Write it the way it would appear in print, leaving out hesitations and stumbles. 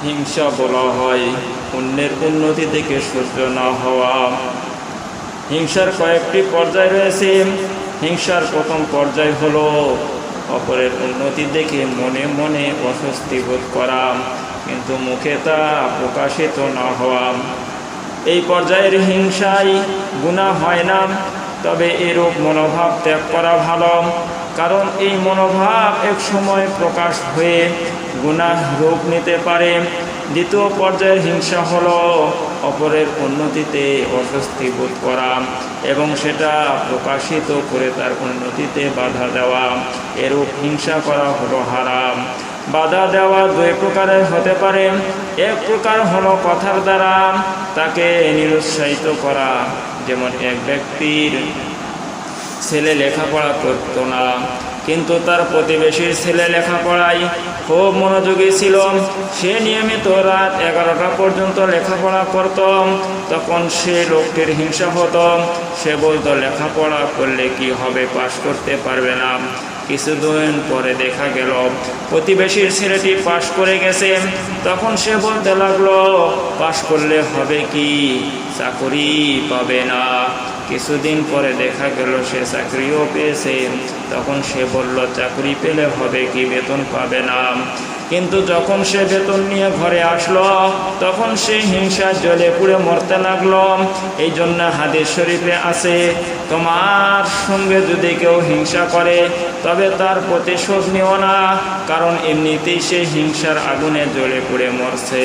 হিংসা বলা হয় অন্যের উন্নতি থেকে সহ্য না হওয়া। হিংসার কয়েকটি পর্যায় রয়েছে। হিংসার প্রথম পর্যায় হলো অপরের উন্নতি দেখে মনে মনে অস্বস্তি বোধ করা, কিন্তু মুখে তা প্রকাশিত না হওয়া। এই পর্যায়ের হিংসায় গুনাহ হয় না, তবে এরূপ মনোভাব ত্যাগ করা ভালো, কারণ এই মনোভাব এক সময় প্রকাশ হয়ে গুনাহ রূপ নিতে পারে। দ্বিতীয় পর্যায়ের হিংসা হলো অপরের উন্নতিতে অস্বস্তি বোধ করা এবং সেটা প্রকাশিত করে তার উন্নতিতে বাধা দেওয়া। এরূপ হিংসা করা হলো হারাম। বাধা দেওয়া দুই প্রকারের হতে পারে। এক প্রকার হলো কথার দ্বারা তাকে নিরুৎসাহিত করা, যেমন এক ব্যক্তির ছেলে লেখাপড়া করত না, কিন্তু তার প্রতিবেশীর ছেলে লেখাপড়ায় খুব মনোযোগী ছিল। সে নিয়মিত রাত 11টা পর্যন্ত লেখাপড়া করত। তখন সে লোকটির হিংসা হতো। সে বলতো, লেখাপড়া করলে কি হবে, পাশ করতে পারবে না। কিছুদিন পরে দেখা গেল প্রতিবেশীর ছেলেটি পাশ করে গেছে। তখন সে বলতে লাগলো, পাশ করলে হবে কি, চাকরি পাবে না। কিছুদিন পরে দেখা গেল সে চাকরিও পেয়েছে। তখন সে বলল, চাকরি পেলে হবে কি, বেতন পাবে না। কিন্তু যখন সে বেতন নিয়ে ঘরে আসলো, তখন সে হিংসার জ্বলে পুড়ে মরতে লাগলো। এই জন্য হাদিস শরীফে আছে, তোমার সঙ্গে যদি কেউ হিংসা করে তবে তার প্রতিশোধ নিও না, কারণ এমনিতেই সে হিংসার আগুনে জ্বলে পুড়ে মরছে।